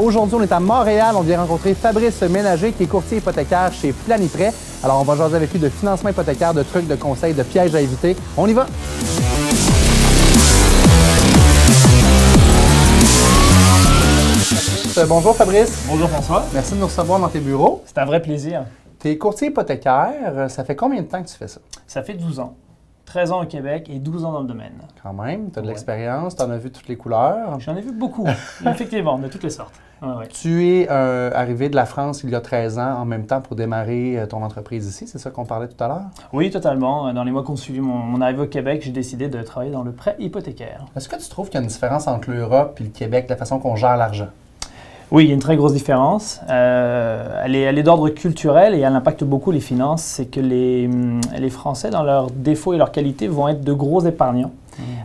Aujourd'hui, on est à Montréal. On vient rencontrer Fabrice Ménager, qui est courtier hypothécaire chez Planiprêt. Alors, on va jaser avec lui de financement hypothécaire, de trucs, de conseils, de pièges à éviter. On y va! Bonjour Fabrice. Bonjour François. Merci de nous recevoir dans tes bureaux. C'est un vrai plaisir. Tu es courtier hypothécaire. Ça fait combien de temps que tu fais ça? Ça fait 12 ans. 13 ans au Québec et 12 ans dans le domaine. Quand même, tu as de l'expérience, tu en as vu toutes les couleurs. J'en ai vu beaucoup, effectivement, de toutes les sortes. Ouais. Tu es arrivé de la France il y a 13 ans en même temps pour démarrer ton entreprise ici, c'est ça qu'on parlait tout à l'heure? Oui, totalement. Dans les mois qui ont suivi mon arrivée au Québec, j'ai décidé de travailler dans le prêt hypothécaire. Est-ce que tu trouves qu'il y a une différence entre l'Europe et le Québec, la façon qu'on gère l'argent? Oui, il y a une très grosse différence. Elle est d'ordre culturel et elle impacte beaucoup les finances. C'est que les Français, dans leurs défauts et leurs qualités, vont être de gros épargnants.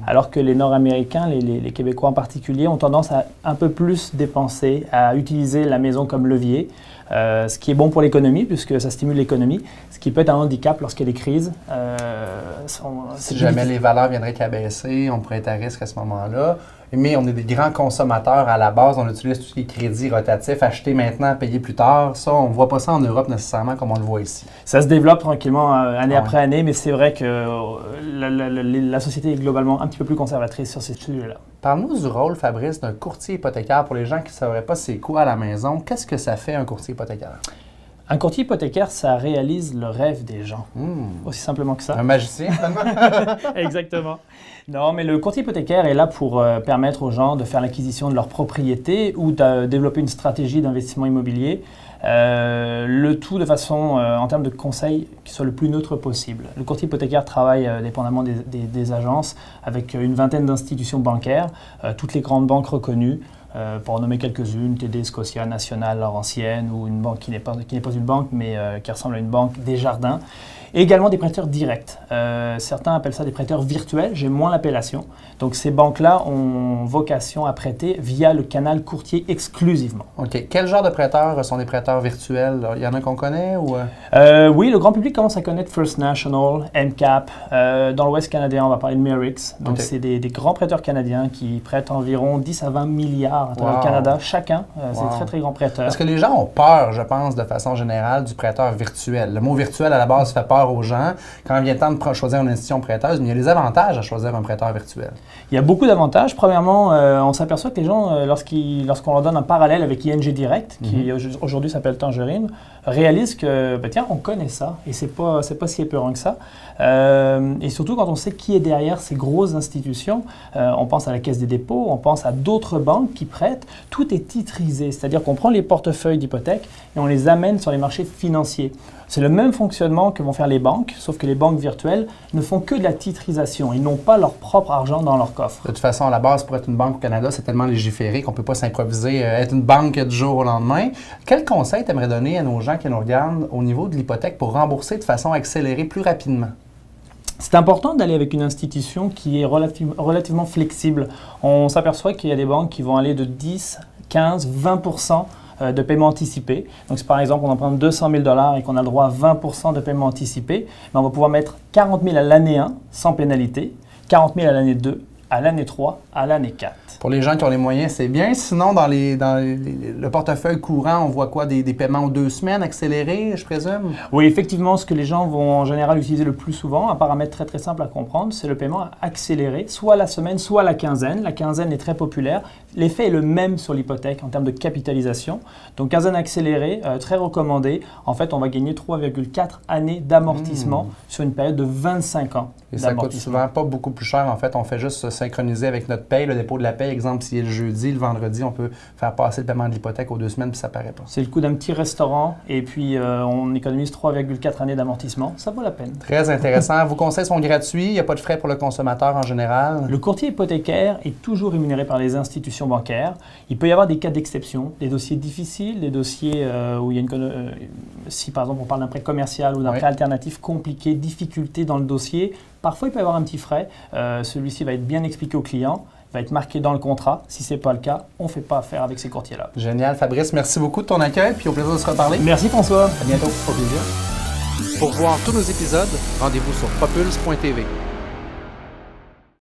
Alors que les Nord-Américains, les Québécois en particulier, ont tendance à un peu plus dépenser, à utiliser la maison comme levier, ce qui est bon pour l'économie, puisque ça stimule l'économie, ce qui peut être un handicap lorsqu'il y a des crises. Si jamais les valeurs viendraient qu'à baisser, on pourrait être à risque à ce moment-là. Mais on est des grands consommateurs à la base, on utilise tout ce qui est crédit rotatif, acheter maintenant, payer plus tard. Ça, on ne voit pas ça en Europe nécessairement comme on le voit ici. Ça se développe tranquillement année après année, mais c'est vrai que la société est globalement un petit peu plus conservatrice sur ces sujets-là. Parle-nous du rôle, Fabrice, d'un courtier hypothécaire. Pour les gens qui ne sauraient pas c'est quoi à la maison, qu'est-ce que ça fait un courtier hypothécaire? Un courtier hypothécaire, ça réalise le rêve des gens. Aussi simplement que ça. Un magicien, finalement. Exactement. Non, mais le courtier hypothécaire est là pour permettre aux gens de faire l'acquisition de leur propriété ou de développer une stratégie d'investissement immobilier. Le tout de façon, en termes de conseils, qui soit le plus neutre possible. Le courtier hypothécaire travaille dépendamment des agences avec une vingtaine d'institutions bancaires, toutes les grandes banques reconnues. Pour en nommer quelques-unes, TD, Scotia, National, Laurentienne, ou une banque qui n'est pas une banque, mais qui ressemble à une banque, Desjardins. Et également des prêteurs directs. Certains appellent ça des prêteurs virtuels, j'ai moins l'appellation. Donc ces banques-là ont vocation à prêter via le canal courtier exclusivement. OK. Quel genre de prêteurs sont des prêteurs virtuels? Il y en a qu'on connaît ou... Oui, le grand public commence à connaître First National, MCAP. Dans l'Ouest canadien, on va parler de Merix. Donc c'est des grands prêteurs canadiens qui prêtent environ 10 à 20 milliards à travers le Canada chacun. C'est des très, très grands prêteurs. Parce que les gens ont peur, je pense, de façon générale, du prêteur virtuel. Le mot virtuel, à la base, fait peur aux gens quand il vient le temps de choisir une institution prêteuse, mais il y a des avantages à choisir un prêteur virtuel. Il y a beaucoup d'avantages. Premièrement, on s'aperçoit que les gens, lorsqu'on leur donne un parallèle avec ING Direct, qui aujourd'hui s'appelle Tangerine, réalisent que, tiens, on connaît ça et c'est pas si épeurant que ça. Et surtout quand on sait qui est derrière ces grosses institutions, on pense à la Caisse des dépôts, on pense à d'autres banques qui prêtent. Tout est titrisé, c'est-à-dire qu'on prend les portefeuilles d'hypothèques et on les amène sur les marchés financiers. C'est le même fonctionnement que vont faire les banques, sauf que les banques virtuelles ne font que de la titrisation. Ils n'ont pas leur propre argent dans leur coffre. De toute façon, à la base, pour être une banque au Canada, c'est tellement légiféré qu'on ne peut pas s'improviser, être une banque du jour au lendemain. Quel conseil tu aimerais donner à nos gens qui nous regardent au niveau de l'hypothèque pour rembourser de façon accélérée plus rapidement? C'est important d'aller avec une institution qui est relativement flexible. On s'aperçoit qu'il y a des banques qui vont aller de 10, 15, 20% de paiement anticipé. Donc, si par exemple on emprunte 200 000 $ et qu'on a le droit à 20% de paiement anticipé, on va pouvoir mettre 40 000 à l'année 1 sans pénalité, 40 000 à l'année 2, à l'année 3, à l'année 4. Pour les gens qui ont les moyens, c'est bien. Sinon, dans le portefeuille courant, on voit quoi? Des paiements aux 2 semaines accélérés, je présume? Oui, effectivement, ce que les gens vont en général utiliser le plus souvent, un paramètre très très simple à comprendre, c'est le paiement accéléré, soit la semaine, soit la quinzaine. La quinzaine est très populaire. L'effet est le même sur l'hypothèque en termes de capitalisation. Donc, quinzaine accélérée, très recommandée. En fait, on va gagner 3,4 années d'amortissement sur une période de 25 ans. Et ça coûte souvent pas beaucoup plus cher. En fait, on fait juste se synchroniser avec notre paye, le dépôt de la paye. Exemple, s'il est le jeudi, le vendredi, on peut faire passer le paiement de l'hypothèque aux 2 semaines, puis ça paraît pas. C'est le coût d'un petit restaurant et puis on économise 3,4 années d'amortissement. Ça vaut la peine. Très intéressant. Vos conseils sont gratuits. Il n'y a pas de frais pour le consommateur en général. Le courtier hypothécaire est toujours rémunéré par les institutions bancaires. Il peut y avoir des cas d'exception, des dossiers difficiles, des dossiers où il y a si par exemple on parle d'un prêt commercial ou d'un prêt alternatif compliqué, difficulté dans le dossier, parfois il peut y avoir un petit frais. Celui-ci va être bien expliqué au client, va être marqué dans le contrat. Si ce n'est pas le cas, on ne fait pas affaire avec ces courtiers-là. Génial, Fabrice. Merci beaucoup de ton accueil, puis au plaisir de se reparler. Merci François. À bientôt. Au plaisir. Pour voir tous nos épisodes, rendez-vous sur propulse.tv.